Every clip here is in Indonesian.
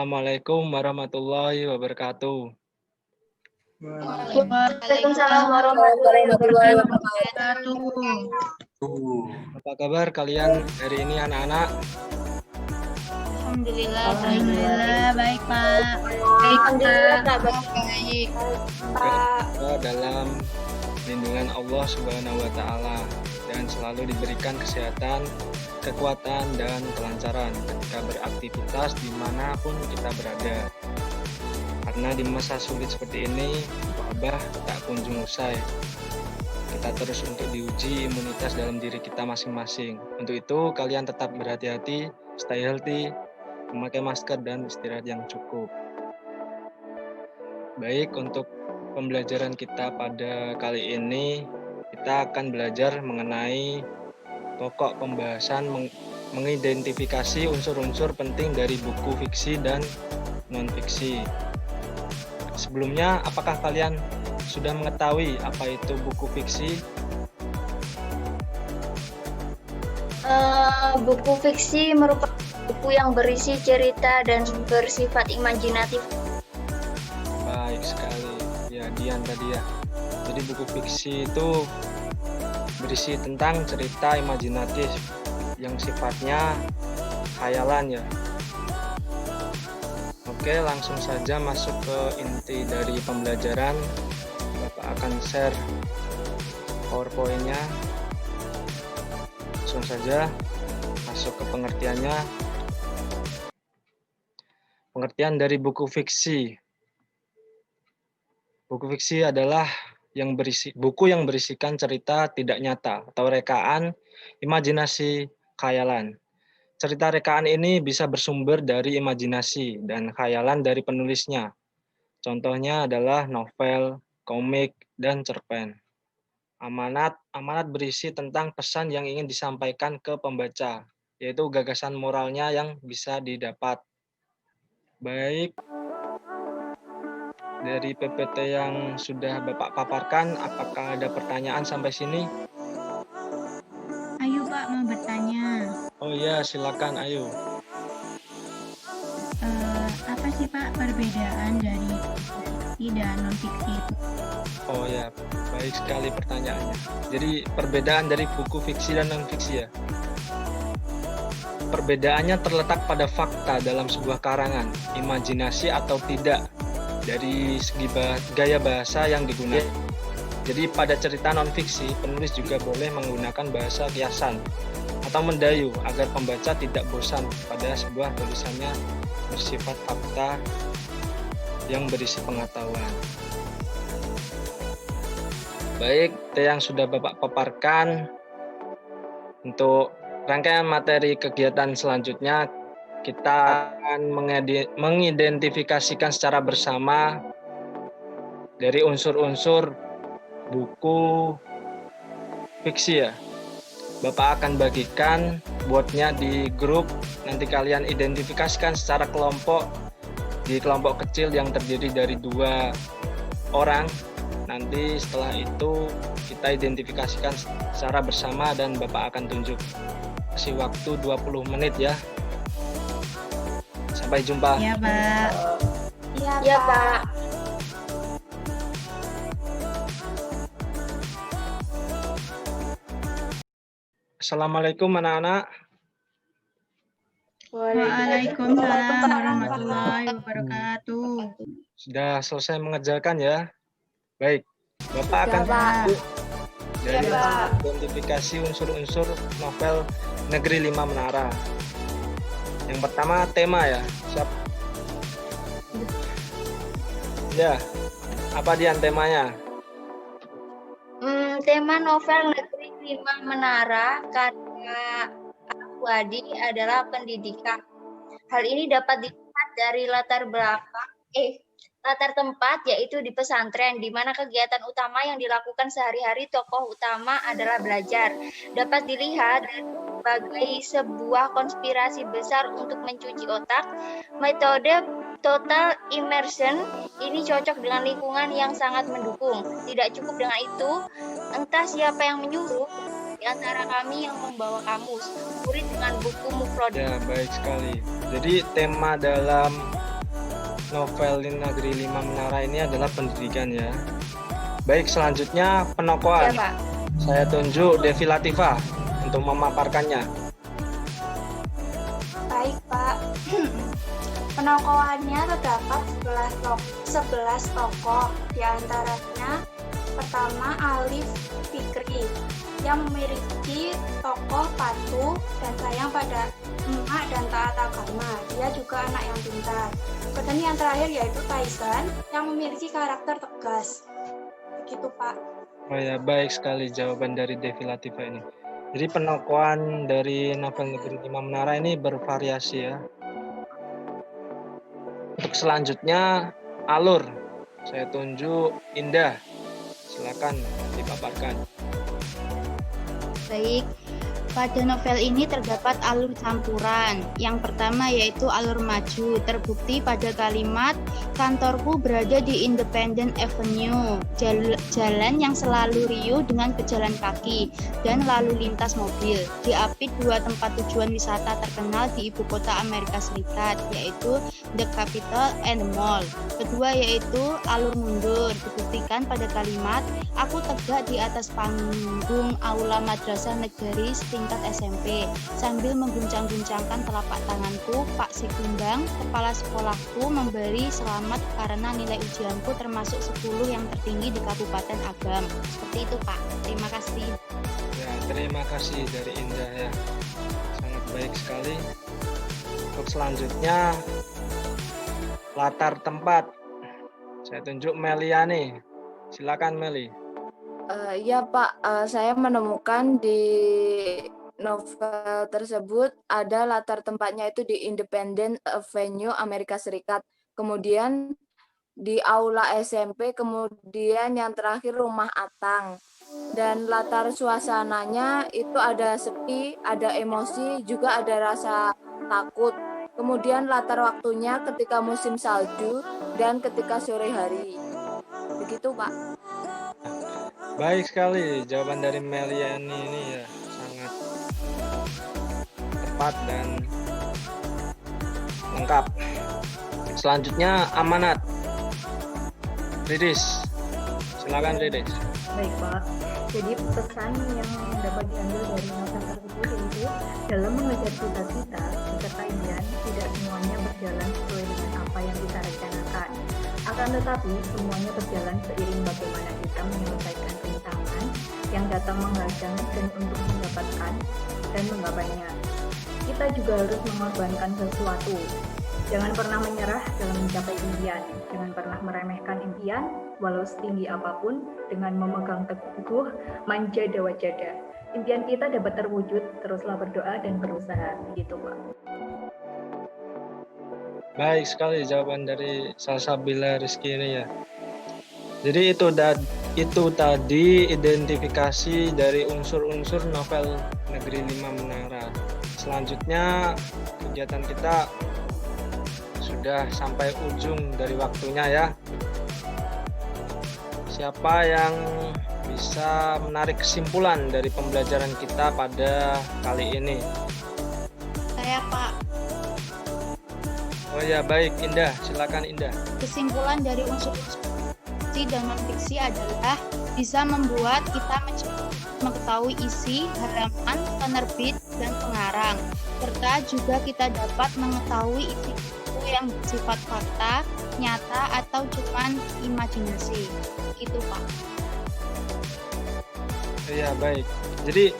Assalamualaikum warahmatullahi wabarakatuh. Waalaikumsalam warahmatullahi wabarakatuh. Apa kabar kalian hari ini anak-anak? Alhamdulillah baik Pak. Alhamdulillah Pak. Baik. Semoga dalam lindungan Allah Subhanahu wa Ta'ala dan selalu diberikan kesehatan, kekuatan, dan kelancaran ketika beraktivitas dimanapun kita berada. Karena di masa sulit seperti ini, wabah tak kunjung usai. Kita terus untuk diuji imunitas dalam diri kita masing-masing. Untuk itu, kalian tetap berhati-hati, stay healthy, memakai masker, dan istirahat yang cukup. Baik, untuk pembelajaran kita pada kali ini, kita akan belajar mengenai pokok pembahasan mengidentifikasi unsur-unsur penting dari buku fiksi dan non-fiksi. Sebelumnya, apakah kalian sudah mengetahui apa itu buku fiksi? Buku fiksi merupakan buku yang berisi cerita dan bersifat imajinatif. Baik sekali, ya Dian tadi ya. Jadi buku fiksi itu berisi tentang cerita imajinatif yang sifatnya khayalan ya. Oke, langsung saja masuk ke inti dari pembelajaran. Bapak akan share PowerPoint-nya. Langsung saja masuk ke pengertiannya. Pengertian dari buku fiksi. Buku fiksi adalah buku yang berisikan cerita tidak nyata atau rekaan, imajinasi, khayalan. Cerita rekaan ini bisa bersumber dari imajinasi dan khayalan dari penulisnya. Contohnya adalah novel, komik, dan cerpen. Amanat berisi tentang pesan yang ingin disampaikan ke pembaca, yaitu gagasan moralnya yang bisa didapat. Baik, dari PPT yang sudah Bapak paparkan, apakah ada pertanyaan sampai sini? Ayo Pak mau bertanya. Oh ya, silakan ayo. Apa sih Pak perbedaan dari fiksi dan non-fiksi itu? Oh ya, baik sekali pertanyaannya. Jadi perbedaan dari buku fiksi dan non-fiksi ya? Perbedaannya terletak pada fakta dalam sebuah karangan, imajinasi atau tidak, dari segi gaya bahasa yang digunakan. Jadi pada cerita non-fiksi, penulis juga boleh menggunakan bahasa kiasan atau mendayu agar pembaca tidak bosan pada sebuah tulisannya bersifat fakta yang berisi pengetahuan. Baik, yang sudah Bapak paparkan. Untuk rangkaian materi kegiatan selanjutnya, kita akan mengidentifikasikan secara bersama dari unsur-unsur buku fiksi ya. Bapak akan bagikan buatnya di grup, nanti kalian identifikasikan secara kelompok, di kelompok kecil yang terdiri dari 2 orang. Nanti setelah itu kita identifikasikan secara bersama dan Bapak akan tunjuk. Kasih waktu 20 menit ya. Sampai jumpa. Ya Pak. Ya Pak. Assalamualaikum anak-anak. Waalaikumsalam warahmatullahi wabarakatuh. Sudah selesai mengerjakan ya? Baik, Bapak akan Pak. dari Pak. identifikasi unsur-unsur novel Negeri 5 Menara. Yang pertama tema ya. Siap? Ya, apa Dian temanya? Tema novel Negeri 5 Menara karya Ahwadi adalah pendidikan. Hal ini dapat dilihat dari latar tempat, yaitu di pesantren, di mana kegiatan utama yang dilakukan sehari-hari tokoh utama adalah belajar. Dapat dilihat sebagai sebuah konspirasi besar untuk mencuci otak. Metode total immersion ini cocok dengan lingkungan yang sangat mendukung. Tidak cukup dengan itu, entah siapa yang menyuruh di antara kami yang membawa kamus, murid dengan buku mufrad. Ya, baik sekali. Jadi tema dalam novel Negeri Lima Menara ini adalah pendidikan ya. Baik, selanjutnya penokohan. Ya, Pak. Saya tunjuk Devi Latifah untuk memaparkannya. Baik, Pak. Penokohannya terdapat 11 tokoh, di antaranya pertama Alif Fikri yang memiliki tokoh patuh dan sayang pada emak dan taat agama. Dia juga anak yang pintar. Kemudian yang terakhir yaitu Tyson yang memiliki karakter tegas. Begitu, Pak. Oh ya, baik sekali jawaban dari Devi Latifah ini. Jadi penokohan dari novel Negeri Lima Menara ini bervariasi ya. Untuk selanjutnya alur. Saya tunjuk Indah. Silakan dipaparkan. Baik, pada novel ini terdapat alur campuran. Yang pertama yaitu alur maju, terbukti pada kalimat kantorku berada di Independent Avenue, jalan yang selalu riuh dengan pejalan kaki dan lalu lintas mobil. Diapit dua tempat tujuan wisata terkenal di ibu kota Amerika Serikat, yaitu The Capitol and the Mall. Kedua yaitu alur mundur, dibuktikan pada kalimat aku tegak di atas panggung aula madrasah negeri setingkat SMP sambil mengguncang-guncangkan telapak tanganku. Pak Sikumbang, kepala sekolahku, memberi selamat karena nilai ujianku termasuk 10 yang tertinggi di Kabupaten Agam. Seperti itu, Pak. Terima kasih. Ya, terima kasih dari Indah ya. Sangat baik sekali. Untuk selanjutnya latar tempat. Saya tunjuk Meliani. Silakan Meli. Ya Pak, saya menemukan di novel tersebut ada latar tempatnya itu di Independent Avenue, Amerika Serikat. Kemudian di aula SMP, kemudian yang terakhir rumah Atang. Dan latar suasananya itu ada sepi, ada emosi, juga ada rasa takut. Kemudian latar waktunya ketika musim salju dan ketika sore hari. Begitu, Pak. Baik sekali jawaban dari Meliani ini ya, sangat tepat dan lengkap. Selanjutnya amanat. Riris. Silakan Riris. Baik, Pak. Jadi pesan yang dapat diambil dari novel tersebut yaitu dalam mengejar cita-cita beserta impian tidak semuanya berjalan sesuai dengan apa yang kita rencanakan. Akan tetapi semuanya berjalan seiring bagaimana kita menyelesaikan rintangan yang datang menghadang dan untuk mendapatkan dan menggapainya. Kita juga harus mengorbankan sesuatu. Jangan pernah menyerah dalam mencapai impian. Jangan pernah meremehkan impian, walau setinggi apapun, dengan memegang teguh manjada wajada. Impian kita dapat terwujud, teruslah berdoa dan berusaha. Begitu, Pak. Baik sekali jawaban dari Salsabila Rizky ini ya. Jadi itu tadi identifikasi dari unsur-unsur novel Negeri Lima Menara. Selanjutnya kegiatan kita sudah sampai ujung dari waktunya ya. Siapa yang bisa menarik kesimpulan dari pembelajaran kita pada kali ini? Saya, Pak. Oh ya, baik Indah, silakan Indah. Kesimpulan dari unsur-unsur fiksi dan non-fiksi adalah bisa membuat kita mengetahui isi, halaman, penerbit, dan pengarang. Serta juga kita dapat mengetahui isi buku yang bersifat fakta, nyata, atau cuman imajinasi. Itu, Pak. Iya, baik. Jadi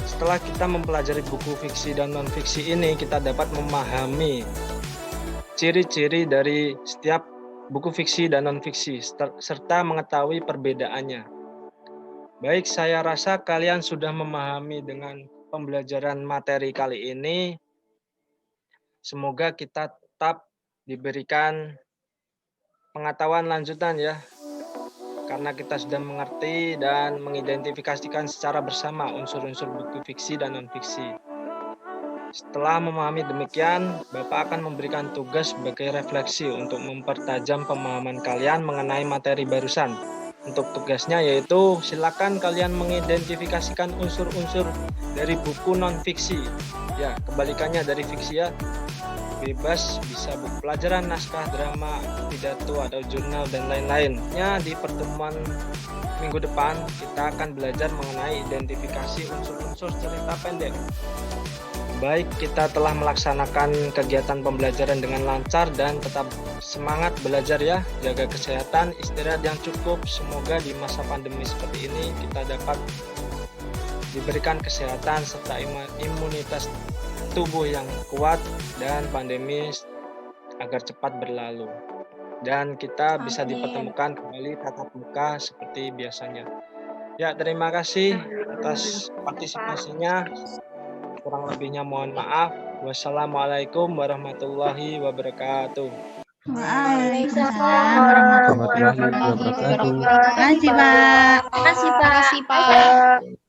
setelah kita mempelajari buku fiksi dan non-fiksi ini, kita dapat memahami ciri-ciri dari setiap buku fiksi dan non-fiksi, serta mengetahui perbedaannya. Baik, saya rasa kalian sudah memahami dengan pembelajaran materi kali ini. Semoga kita tetap diberikan pengetahuan lanjutan ya, karena kita sudah mengerti dan mengidentifikasikan secara bersama unsur-unsur buku fiksi dan non-fiksi. Setelah memahami demikian, Bapak akan memberikan tugas sebagai refleksi untuk mempertajam pemahaman kalian mengenai materi barusan. Untuk tugasnya yaitu silakan kalian mengidentifikasikan unsur-unsur dari buku non-fiksi. Ya, kebalikannya dari fiksi ya. bebas, bisa buku pelajaran, naskah, drama, pidato, atau jurnal, dan lain-lainnya. Di pertemuan minggu depan, kita akan belajar mengenai identifikasi unsur-unsur cerita pendek. Baik, kita telah melaksanakan kegiatan pembelajaran dengan lancar dan tetap semangat belajar ya. Jaga kesehatan, istirahat yang cukup. Semoga di masa pandemi seperti ini kita dapat diberikan kesehatan serta imunitas tubuh yang kuat dan pandemi agar cepat berlalu. Dan kita bisa Amin. dipertemukan kembali tatap muka seperti biasanya. Ya, terima kasih atas partisipasinya. Kurang lebihnya mohon maaf. Wassalamualaikum warahmatullahi wabarakatuh. Waalaikumsalam warahmatullahi wabarakatuh. Terima kasih, Pak. Terima kasih, Pak. Terima kasih, Pak.